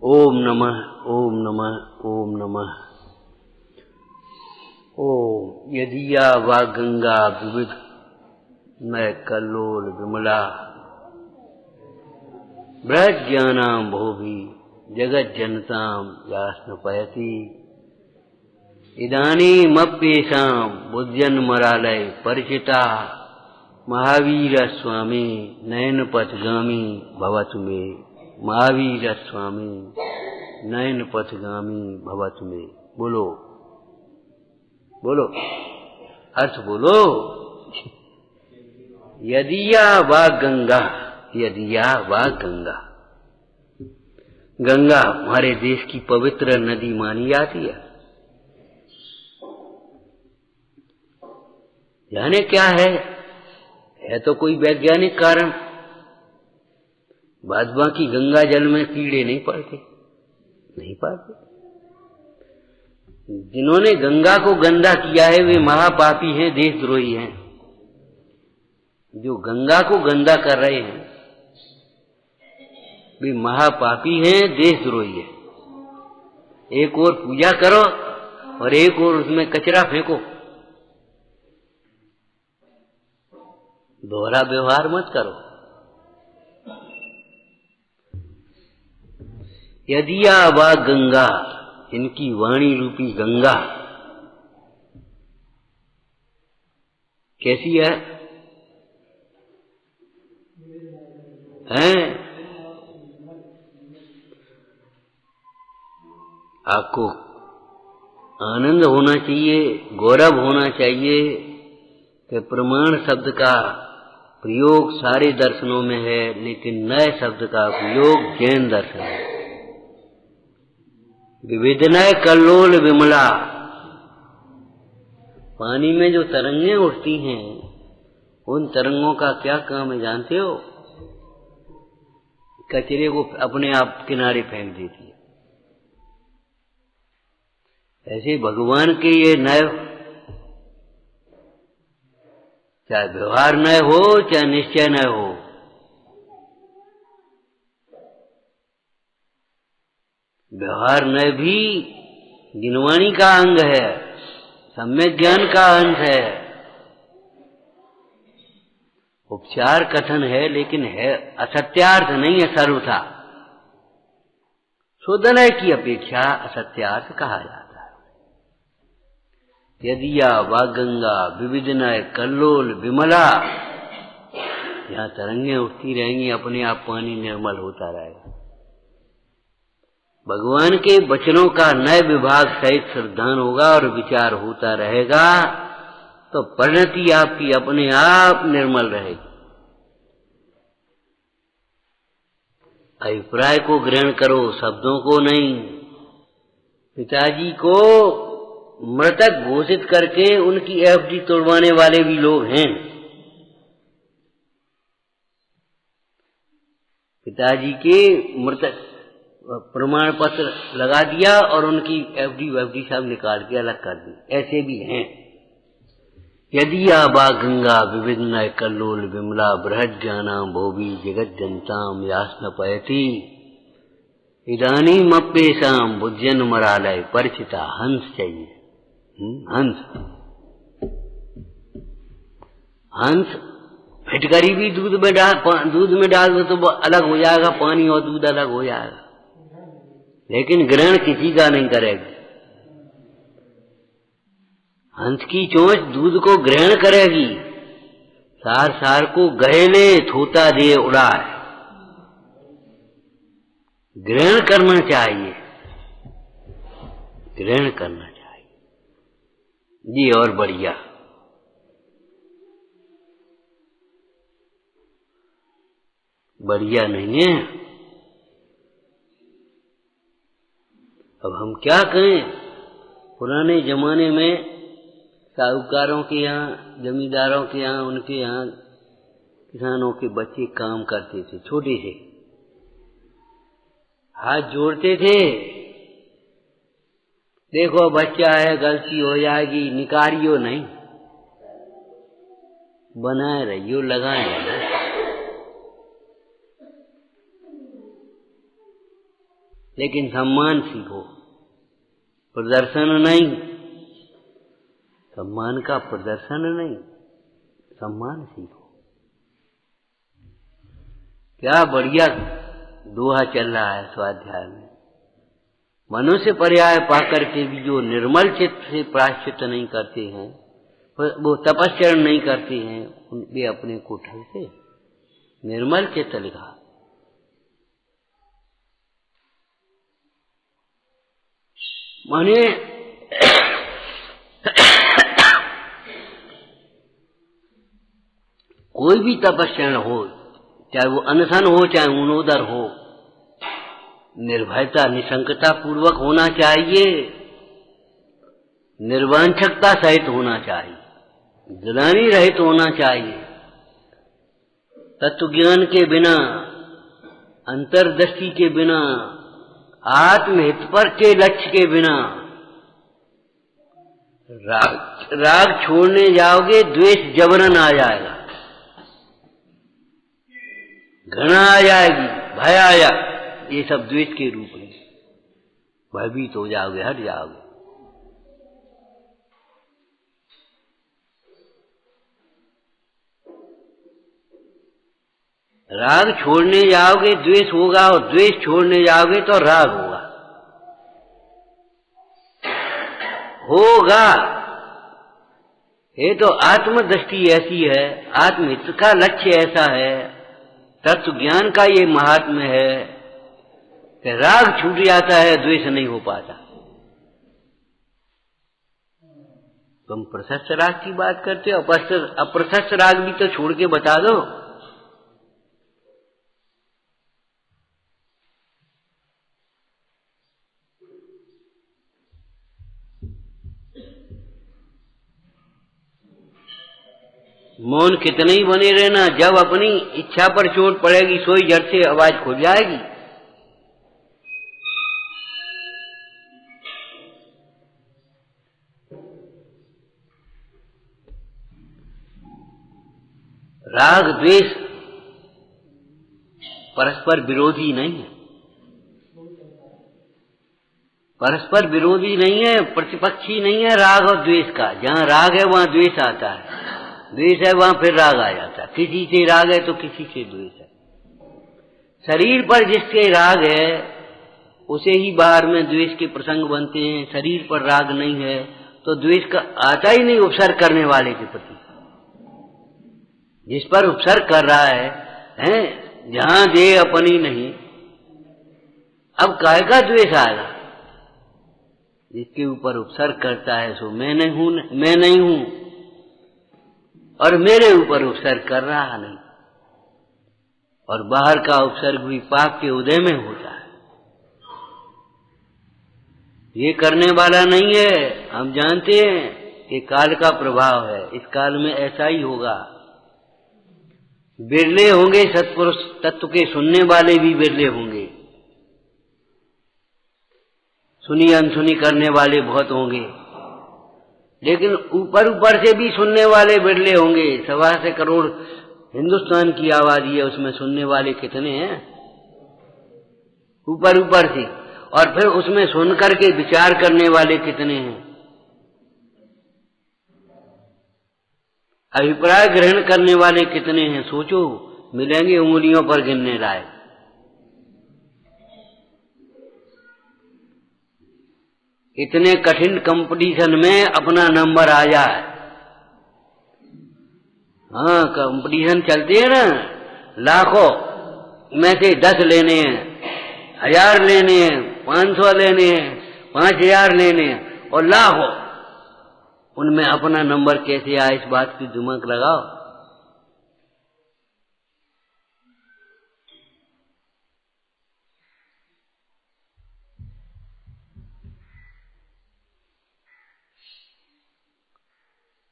ओम नमः ओम नमः ओम नमः। ओम यदिया वा गंगा विविध मैं कल्लोल विमला बृहद ज्ञानाम भोभी जगत जनताम यास्नपयति इदानीमप्येषां बुद्ध्यन् मरालय परिचिता महावीर स्वामी नयन पथगामी भवतु मे। महावीर स्वामी नयन पथगामी भवतु मे। बोलो बोलो अर्थ बोलो। यदिया वा गंगा, यदिया वा गंगा। गंगा हमारे देश की पवित्र नदी मानी जाती है। जाने क्या है तो कोई वैज्ञानिक कारण। बाद बाकी गंगा जल में कीड़े नहीं पड़ते, नहीं पड़ते। जिन्होंने गंगा को गंदा किया है वे महापापी हैं, देशद्रोही हैं। जो गंगा को गंदा कर रहे हैं वे महापापी हैं, देशद्रोही हैं। एक और पूजा करो और एक और उसमें कचरा फेंको। दोहरा व्यवहार मत करो। यदिया वा गंगा, इनकी वाणी रूपी गंगा कैसी है? आपको आनंद होना चाहिए, गौरव होना चाहिए कि प्रमाण शब्द का प्रयोग सारे दर्शनों में है, लेकिन नए शब्द का प्रयोग जैन दर्शन है। विविधनय कल्लोल विमला। पानी में जो तरंगें उठती हैं उन तरंगों का क्या काम है जानते हो? कचरे को अपने आप किनारे फेंक देती है। ऐसे भगवान के ये नए, चाहे व्यवहार नए हो चाहे निश्चय नए हो, व्यवहार नए भी ज्ञानवाणी का अंग है, सम्यक ज्ञान का अंश है। उपचार कथन है लेकिन है असत्यार्थ नहीं है, सर्वथा शोधनय की अपेक्षा असत्यार्थ कहा जाता है। यदिया वा गंगा विविधनय कल्लोल विमला। यहाँ तरंगें उठती रहेंगी, अपने आप पानी निर्मल होता रहेगा। भगवान के वचनों का नए विभाग सहित श्रद्धान होगा और विचार होता रहेगा तो परिणति आपकी अपने आप निर्मल रहेगी। अभिप्राय को ग्रहण करो, शब्दों को नहीं। पिताजी को मृतक घोषित करके उनकी एफडी तोड़वाने वाले भी लोग हैं। पिताजी के मृतक प्रमाण पत्र लगा दिया और उनकी एफडी सब निकाल के अलग कर दी, ऐसे भी हैं। यदिया वा गंगा विविधनय कल्लोल विमला बृहद ज्ञानाम भोवी जगत जनताम यास्नपयति इदानीमप्येषां बुद्ध्यन् मरालय परिचिता। हंस चाहिए, हंस। हंस फिटकरी भी दूध में डाल दो तो अलग हो जाएगा, पानी और दूध अलग हो जाएगा, लेकिन ग्रहण किसी का नहीं करेगी। हंस की चोंच दूध को ग्रहण करेगी, सार सार को गहेले थोता दे उड़ाए। ग्रहण करना चाहिए, ग्रहण करना चाहिए जी। और बढ़िया बढ़िया नहीं है। अब हम क्या कहें? पुराने जमाने में साहूकारों के यहाँ, जमींदारों के यहाँ, उनके यहाँ किसानों के बच्चे काम करते थे, छोटे से हाथ जोड़ते थे। देखो बच्चा है, गलती हो जाएगी, निकारियो नहीं, बनाए रहियो, लगाए रहियो। लेकिन सम्मान सीखो, प्रदर्शन नहीं। सम्मान का प्रदर्शन नहीं, सम्मान सीखो। क्या बढ़िया दोहा चल रहा है स्वाध्याय में। मनुष्य पर्याय पाकर के भी जो निर्मल चित्त से प्रायश्चित नहीं करते हैं, वो तपस्चरण नहीं करते हैं, वे अपने को ठगते। निर्मल चित्त लिखा। माने कोई भी तपस्या हो, चाहे वो अनशन हो चाहे उनोदर हो, निर्भयता निशंकता पूर्वक होना चाहिए, निर्वांछकता सहित होना चाहिए, ग्लानि रहित होना चाहिए। तत्व ज्ञान के बिना, अंतर्दृष्टि के बिना, आत्महित पर के लक्ष्य के बिना राग छोड़ने जाओगे, द्वेष जबरन आ जाएगा, घृणा आ जाएगी, भय आया, ये सब द्वेष के रूप में भयभीत हो जाओगे, हट जाओगे। राग छोड़ने जाओगे द्वेष होगा, और द्वेष छोड़ने जाओगे तो राग होगा। ये तो आत्मदृष्टि ऐसी है, आत्महित का लक्ष्य ऐसा है, तत्व ज्ञान का ये महात्म्य है कि राग छूट जाता है, द्वेष नहीं हो पाता। तुम प्रशस्त राग की बात करते हो, अप्रशस्त राग भी तो छोड़ के बता दो। मौन कितने ही बने रहना, जब अपनी इच्छा पर चोट पड़ेगी सोई जड़ से आवाज खुल जाएगी। राग द्वेष परस्पर विरोधी नहीं है, परस्पर विरोधी नहीं है, प्रतिपक्षी नहीं है राग और द्वेष का। जहां राग है वहां द्वेष आता है, द्वेष है वहां फिर राग आ जाता है। किसी से राग है तो किसी से द्वेष है। शरीर पर जिसके राग है उसे ही बाहर में द्वेष के प्रसंग बनते हैं। शरीर पर राग नहीं है तो द्वेष का आता ही नहीं उपसर्ग करने वाले के प्रति। जिस पर उपसर्ग कर रहा है जहां दे अपनी नहीं, अब काहे का द्वेष आएगा? जिसके ऊपर उपसर्ग करता है सो मैं नहीं हूं, और मेरे ऊपर उपसर्ग कर रहा नहीं। और बाहर का उपसर्ग भी पाप के उदय में होता है, ये करने वाला नहीं है। हम जानते हैं कि काल का प्रभाव है, इस काल में ऐसा ही होगा। बिरले होंगे सत्पुरुष, तत्व के सुनने वाले भी बिरले होंगे, सुनी अनसुनी करने वाले बहुत होंगे, लेकिन ऊपर ऊपर से भी सुनने वाले बिरले होंगे। 1.25 करोड़ हिंदुस्तान की आबादी है, उसमें सुनने वाले कितने हैं? ऊपर ऊपर से। और फिर उसमें सुन करके विचार करने वाले कितने हैं? अभिप्राय ग्रहण करने वाले कितने हैं? सोचो, मिलेंगे उंगलियों पर गिनने लायक। इतने कठिन कंपटीशन में अपना नंबर आ जाए। हाँ, कंपटीशन चलते हैं ना, लाखों में से 10 लेने हैं, 1000 लेने हैं, 500 लेने हैं, 5000 लेने हैं, और लाखों उनमें अपना नंबर कैसे आए, इस बात की दिमाग लगाओ।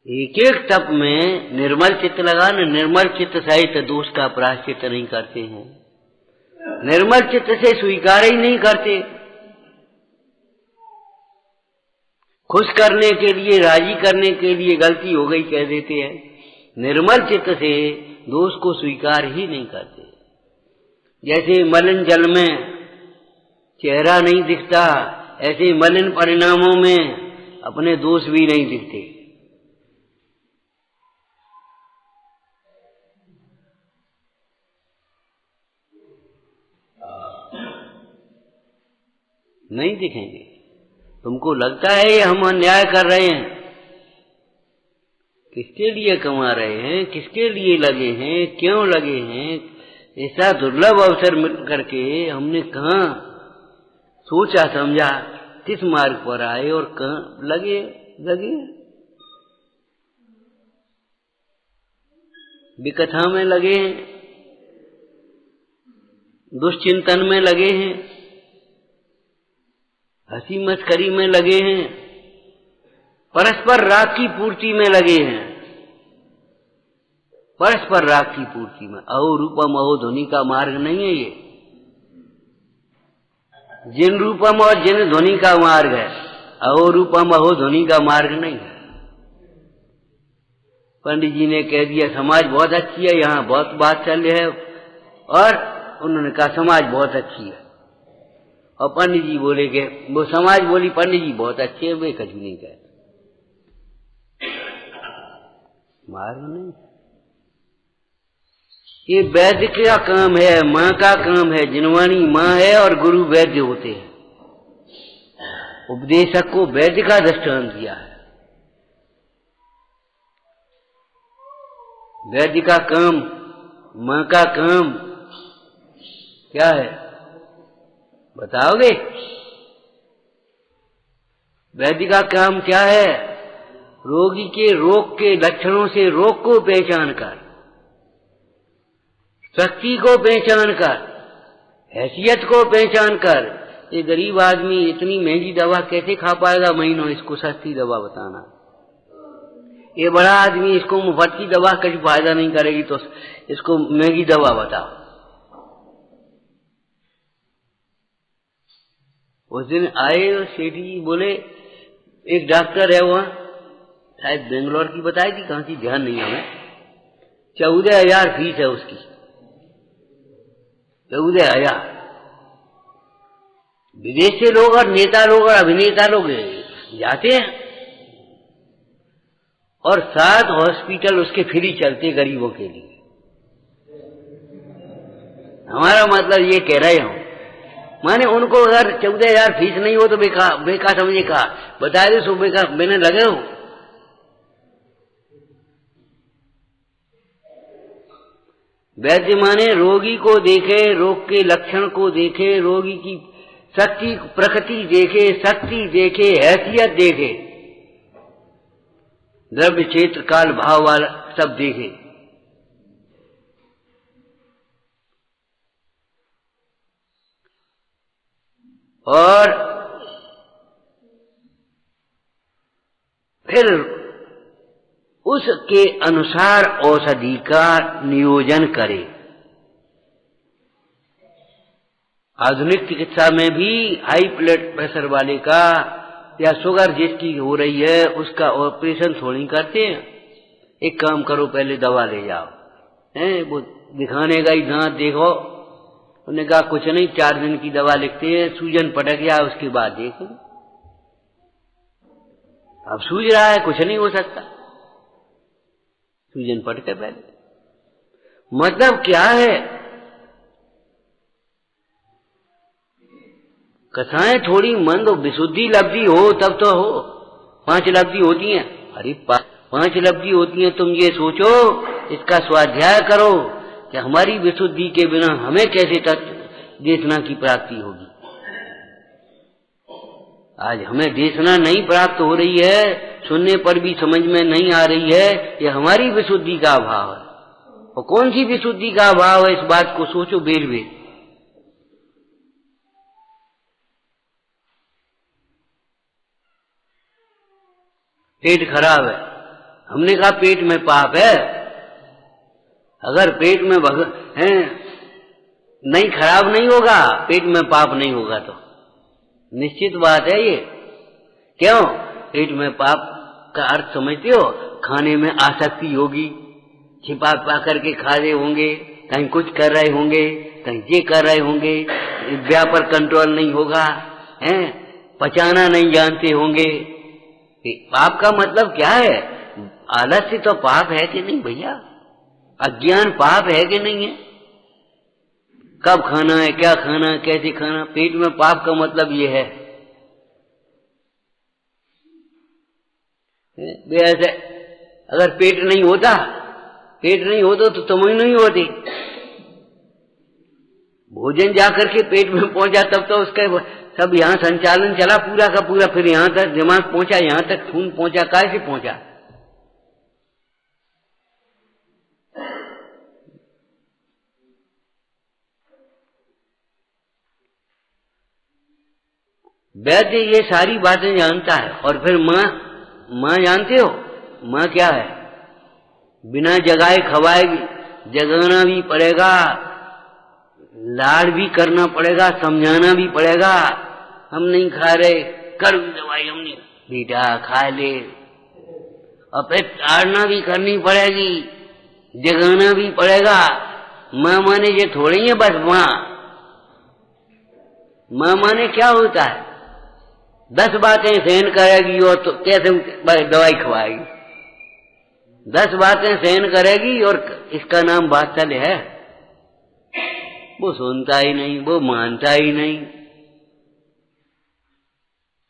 एक एक तप में निर्मल चित्त लगा न, निर्मल चित्त सहित दोष का प्रायश्चित नहीं करते हैं, निर्मल चित्त से स्वीकार ही नहीं करते। खुश करने के लिए, राजी करने के लिए गलती हो गई कह देते हैं, निर्मल चित्त से दोष को स्वीकार ही नहीं करते। जैसे मलिन जल में चेहरा नहीं दिखता, ऐसे मलिन परिणामों में अपने दोष भी नहीं दिखते। नहीं दिखेंगे। तुमको लगता है ये हम अन्याय कर रहे हैं, किसके लिए कमा रहे हैं, किसके लिए लगे हैं, क्यों लगे हैं? ऐसा दुर्लभ अवसर मिल करके हमने कहाँ सोचा समझा, किस मार्ग पर आए और कहाँ लगे। विकथा में लगे हैं, दुष्चिंतन में लगे हैं, हंसी मस्करी में लगे हैं, परस्पर राग की पूर्ति में लगे हैं। परस्पर राग की पूर्ति में। अहो रूपम अहो ध्वनि का मार्ग नहीं है ये। जिन रूपम और जिन ध्वनि का मार्ग है, अहो रूपम अहो ध्वनि का मार्ग नहीं है। पंडित जी ने कह दिया समाज बहुत अच्छी है, यहाँ बहुत बात चल रही है, और उन्होंने कहा समाज बहुत अच्छी है, और पंडित जी बोले कि वो समाज बोली पंडित जी बहुत अच्छे है, वे कुछ भी नहीं कहते। मार्ग नहीं, ये वैद्य का काम है, माँ का काम है। जिनवाणी माँ है और गुरु वैद्य होते हैं। उपदेशक को वैद्य का दृष्टांत दिया है। वैद्य का काम, माँ का काम क्या है बताओगे? वैद्य का काम क्या है? रोगी के रोग के लक्षणों से रोग को पहचान कर, शक्ति को पहचान कर, हैसियत को पहचान कर। ये गरीब आदमी इतनी महंगी दवा कैसे खा पाएगा महीनों, इसको सस्ती दवा बताना। ये बड़ा आदमी इसको मुफ्त की दवा कुछ फायदा नहीं करेगी, तो इसको महंगी दवा बताओ। उस दिन आए और सेठी जी बोले, एक डॉक्टर है वहां, शायद बेंगलोर की बताई थी, कहां की ध्यान नहीं हमें, 14,000 फीस है उसकी। 14,000। विदेश से लोग और नेता लोग और अभिनेता लोग जाते हैं, और 7 हॉस्पिटल उसके फ्री चलते गरीबों के लिए। हमारा मतलब ये कह रहे हूं, माने उनको अगर 14,000 फीस नहीं हो तो बेकार समझे, कहा बता दे सो बेकार मैंने लगे हो। वैद्य माने रोगी को देखे, रोग के लक्षण को देखे, रोगी की शक्ति प्रकृति देखे, शक्ति देखे, हैसियत देखे, द्रव्य क्षेत्र काल भाव वाला सब देखे। और फिर उसके अनुसार औषधि का नियोजन करे। आधुनिक चिकित्सा में भी हाई ब्लड प्रेशर वाले का या शुगर जिसकी हो रही है उसका ऑपरेशन थोड़ी करते हैं। एक काम करो, पहले दवा ले जाओ, हैं वो दिखाने का ही दांत देखो, उन्होंने कहा कुछ नहीं, 4 दिन की दवा लिखते हैं, सूजन पटक गया उसके बाद देखो। अब सूज रहा है, कुछ नहीं हो सकता, सूजन पटके पहले। मतलब क्या है, कथाएं थोड़ी मंद विशुद्धि लब्धि हो तब तो हो। 5 लब्धि होती हैं, अरे 5 लब्धि होती हैं। तुम ये सोचो, इसका स्वाध्याय करो कि हमारी विशुद्धि के बिना हमें कैसे देशना की प्राप्ति होगी। आज हमें देशना नहीं प्राप्त हो रही है, सुनने पर भी समझ में नहीं आ रही है, ये हमारी विशुद्धि का अभाव है। और कौन सी विशुद्धि का अभाव है, इस बात को सोचो बेर बेर। पेट खराब है, हमने कहा पेट में पाप है। अगर पेट में नहीं खराब नहीं होगा, पेट में पाप नहीं होगा, तो निश्चित बात है ये। क्यों? पेट में पाप का अर्थ समझते हो? खाने में आसक्ति होगी, छिपा पा करके खा रहे होंगे, कहीं कुछ कर रहे होंगे, कहीं ये कर रहे होंगे, व्यापार कंट्रोल नहीं होगा, हैं, पचाना नहीं जानते होंगे। पाप का मतलब क्या है? आलस्य तो पाप है कि नहीं भैया? अज्ञान पाप है कि नहीं है? कब खाना है, क्या खाना है, कैसे खाना, पेट में पाप का मतलब ये है। ऐसे अगर पेट नहीं होता तो तुम ही नहीं होती। भोजन जाकर के पेट में पहुंचा तब तो उसका सब यहाँ संचालन चला पूरा का पूरा, फिर यहाँ तक दिमाग पहुंचा, यहाँ तक खून पहुंचा, कैसे पहुंचा? वैद्य ये सारी बातें जानता है। और फिर माँ जानते हो माँ क्या है? बिना जगाए खवाएगी, जगाना भी पड़ेगा, लाड भी करना पड़ेगा, समझाना भी पड़ेगा। हम नहीं खा रहे, कर दवाई हमने, बेटा खा ले। और फिर ताड़ना भी करनी पड़ेगी, जगाना भी पड़ेगा। माँ माने ये थोड़ी है बस माँ माने क्या होता है? 10 बातें सहन करेगी और तो कैसे दवाई खवाएगी? 10 बातें सहन करेगी और इसका नाम वात्सल्य है? वो सुनता ही नहीं, वो मानता ही नहीं,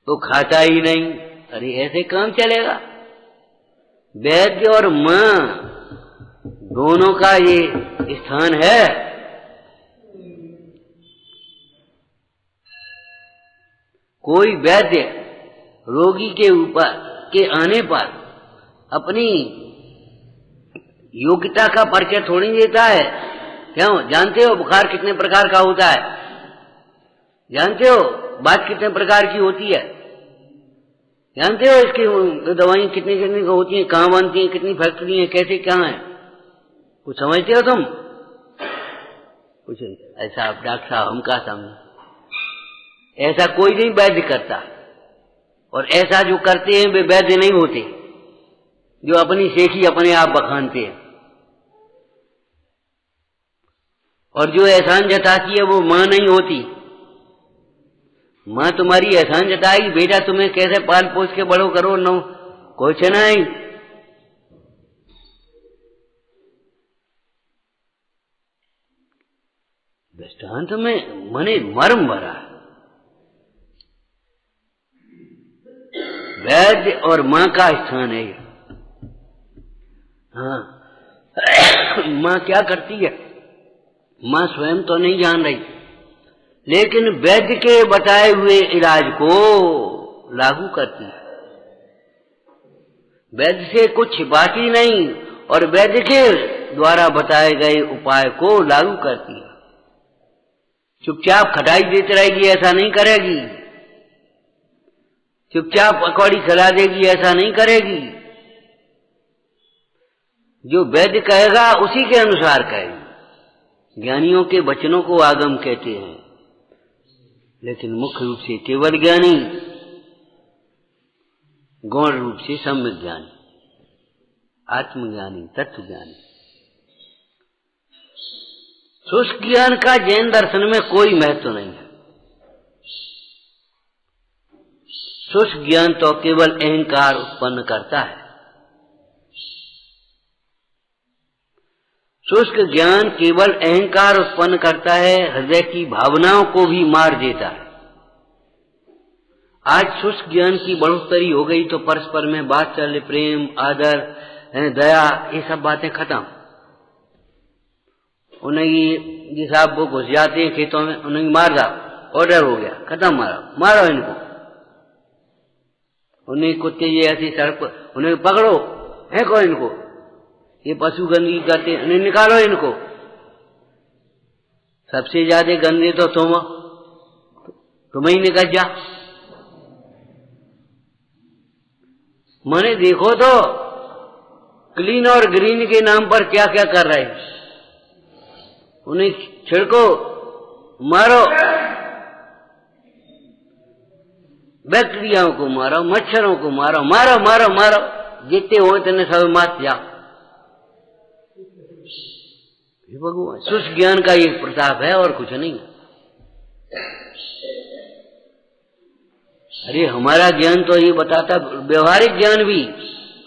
वो खाता ही नहीं। अरे ऐसे काम चलेगा? वैद्य और माँ दोनों का ये स्थान है। कोई वैद्य रोगी के ऊपर के आने पर अपनी योग्यता का परिचय थोड़ी देता है। क्यों? जानते हो बुखार कितने प्रकार का होता है? जानते हो बात कितने प्रकार की होती है? जानते हो इसकी दवाई कितनी कितनी होती है, कहाँ बनती है, कितनी फैक्ट्री है, कैसे क्या है? कुछ समझते हो तुम? कुछ ऐसा डॉक्टर साहब हम क्या समझे? ऐसा कोई नहीं वैद्य करता। और ऐसा जो करते हैं वे वैद्य नहीं होते, जो अपनी सेठी अपने आप बखानते हैं। और जो एहसान जताती है वो माँ नहीं होती। माँ तुम्हारी एहसान जताएगी, बेटा तुम्हें कैसे पाल पोस के बड़ो करो, नो कुछ नहीं। दृष्टांत में मने मर्म भरा है। वैद्य और माँ का स्थान है। हाँ, माँ क्या करती है? माँ स्वयं तो नहीं जान रही, लेकिन वैद्य के बताए हुए इलाज को लागू करती है। वैद्य से कुछ छिपाती नहीं और वैद्य के द्वारा बताए गए उपाय को लागू करती है। चुपचाप खटाई देती रहेगी ऐसा नहीं करेगी, चुपचाप पकौड़ी खिला देगी ऐसा नहीं करेगी। जो वैद्य कहेगा उसी के अनुसार कहेगी। ज्ञानियों के वचनों को आगम कहते हैं, लेकिन मुख्य रूप से केवल ज्ञानी, गौण रूप से सम्यक ज्ञानी, आत्मज्ञानी, तत्वज्ञानी। शुष्क ज्ञान का जैन दर्शन में कोई महत्व नहीं है। शुष्क ज्ञान तो केवल अहंकार उत्पन्न करता है। शुष्क ज्ञान केवल अहंकार उत्पन्न करता है, हृदय की भावनाओं को भी मार देता है। आज शुष्क ज्ञान की बढ़ोतरी हो गई तो परस्पर में वात्सल्य, प्रेम, आदर, दया, ये सब बातें खत्म। उन्हें साहब वो घुस जाते हैं खेतों में, उन्हें मार दो, ऑर्डर हो गया, खत्म, मारो इनको। उन्हें कुत्ते ये ऐसी सड़क पर उन्हें पकड़ो, फेंको इनको, ये पशु गंदगी करते हैं, उन्हें निकालो इनको। सबसे ज्यादा गंदे तो तुम्हें ही निकल जा। मैंने देखो तो क्लीन और ग्रीन के नाम पर क्या क्या कर रहे हैं। उन्हें छिड़को, मारो, बैक्टीरियाओं को मारो, मच्छरों को मारो, मारो मारो मारो, जितने हो इतने सब मार जाओ। ये भगवान शुष्क ज्ञान का ये प्रताप है और कुछ नहीं। अरे हमारा ज्ञान तो ये बताता, व्यवहारिक ज्ञान भी,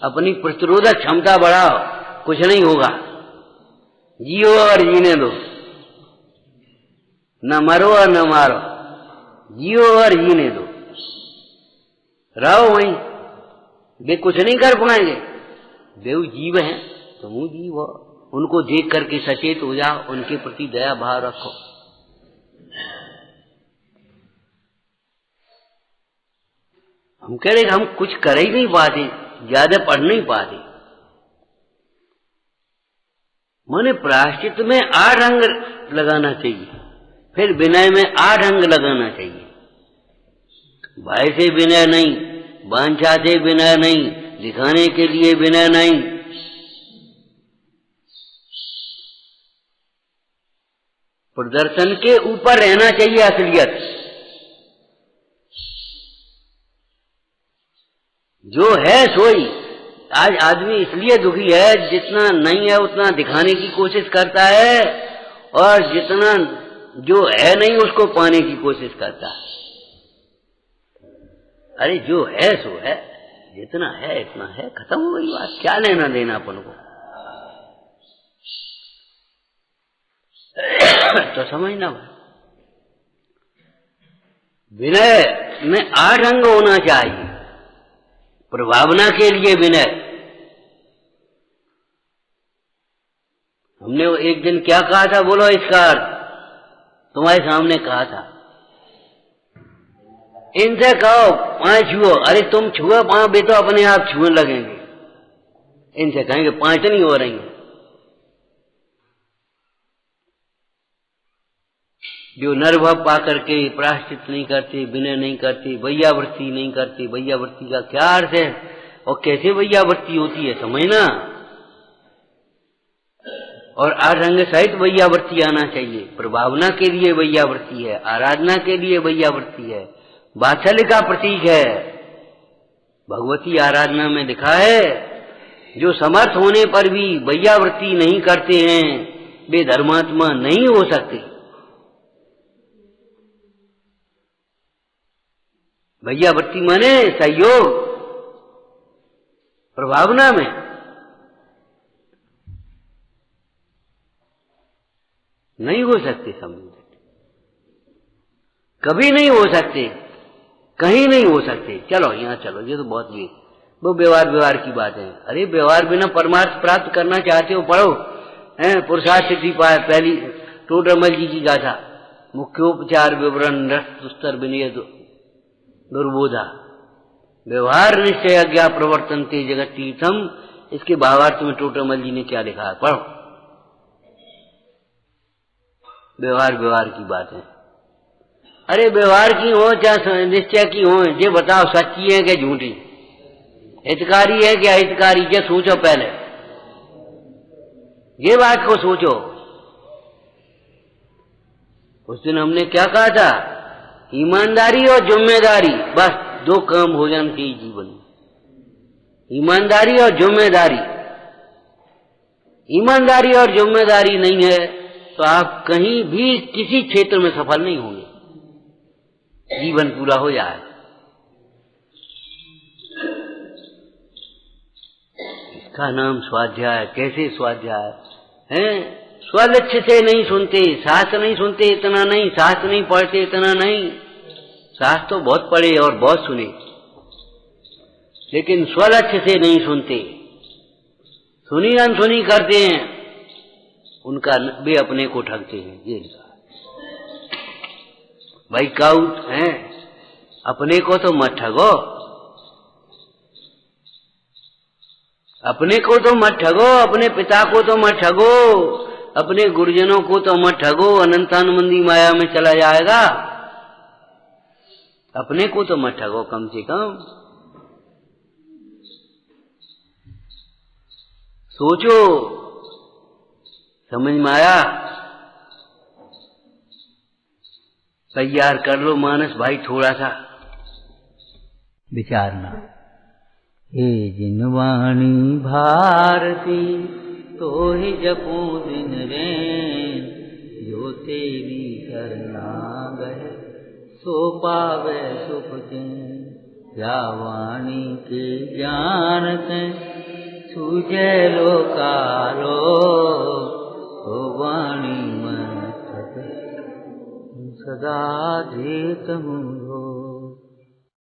अपनी प्रतिरोधक क्षमता बढ़ाओ, कुछ नहीं होगा, जियो और जीने दो, न मरो और न मारो, जियो और जीने दो, रहो वहीं। वे कुछ नहीं कर पाएंगे, वे जीव हैं, तुम जीव हो, उनको देख करके सचेत हो जाओ, उनके प्रति दया भाव रखो। हम कह रहे हम कुछ कर ही नहीं पाते, ज्यादा पढ़ नहीं पाते। माने प्रायश्चित में 8 अंग लगाना चाहिए, फिर विनय में 8 अंग लगाना चाहिए। भय से विनय नहीं, वांछा से विनय नहीं, दिखाने के लिए विनय नहीं, प्रदर्शन के ऊपर रहना चाहिए असलियत। जो है सोई। आज आदमी इसलिए दुखी है, जितना नहीं है उतना दिखाने की कोशिश करता है, और जितना जो है नहीं उसको पाने की कोशिश करता है। अरे जो है सो है, जितना है इतना है, खत्म हो गई बात, क्या लेना देना अपन को। तो समझना, विनय में 8 अंग होना चाहिए। प्रभावना के लिए विनय। हमने एक दिन क्या कहा था, बोलो इसका अर्थ, तुम्हारे सामने कहा था। इनसे कहो पांव छुओ, अरे तुम छुओ पांव, वे तो अपने आप छुए लगेंगे। इनसे कहेंगे 5 नहीं हो रही। जो नरभव पा करके प्रायश्चित नहीं करते, विनय नहीं करते, वैयावृत्ति नहीं करते। वैयावृत्ति का क्या अर्थ है और कैसे वैयावृत्ति होती है समझना। और 8 अंग सहित वैयावृत्ति आना चाहिए। प्रभावना के लिए वैयावृत्ति है, आराधना के लिए वैयावृत्ति है, वात्सल्य का प्रतीक है। भगवती आराधना में लिखा है, जो समर्थ होने पर भी वैयावृत्ति नहीं करते हैं वे धर्मात्मा नहीं हो सकते। वैयावृत्ति माने सहयोग, प्रभावना में नहीं हो सकते, समझ कभी नहीं हो सकते, कहीं नहीं हो सकते। चलो यहाँ चलो, ये तो बहुत भी वो व्यवहार की बात है। अरे व्यवहार बिना परमार्थ प्राप्त करना चाहते हो, पढ़ो पुरुषार्थ सिद्धि पाए, पहली टोडरमल जी की गाथा, मुख्योपचार विवरण रस दुस्तर विनय दुर्बोधा, व्यवहार निश्चय अज्ञा प्रवर्तनते जगत तीर्थम। इसके भावार्थ में टोडरमल जी ने क्या लिखा है, पढ़ो। व्यवहार की बात है। अरे व्यवहार की हो चाहे निश्चय की हो, ये बताओ सच्ची है कि झूठी, हितकारी है कि अहितकारी, ये सोचो पहले, ये बात को सोचो। उस दिन हमने क्या कहा था, ईमानदारी और जिम्मेदारी, बस 2 काम हो जाने चाहिए जीवन में, ईमानदारी और जिम्मेदारी। ईमानदारी और जिम्मेदारी नहीं है तो आप कहीं भी किसी क्षेत्र में सफल नहीं होंगे, जीवन पूरा हो जाए। इसका नाम स्वाध्याय। कैसे स्वाध्याय है? स्वलक्ष्य से नहीं सुनते, शास्त्र नहीं सुनते इतना नहीं, शास्त्र नहीं पढ़ते इतना नहीं, शास्त्र तो बहुत पढ़े और बहुत सुने, लेकिन स्वलक्ष्य से नहीं सुनते, सुनी अनसुनी करते हैं, उनका वे अपने को ठगते हैं। ये भाई काउट है, अपने को तो मत ठगो, अपने को तो मत ठगो, अपने पिता को तो मत ठगो, अपने गुरुजनों को तो मत ठगो, अनंतानुबंधी माया में चला जाएगा। अपने को तो मत ठगो कम से कम। सोचो, समझ में आया? तैयार कर लो मानस भाई, थोड़ा सा विचारना। हे जिनवाणी भारती तो ही जपूं दिन रैन, जो तेरी करना गए सो पावे सुख चैन। या वाणी के जानते सूझे लो कालो, तो वाणी में सदा धीत मुझो।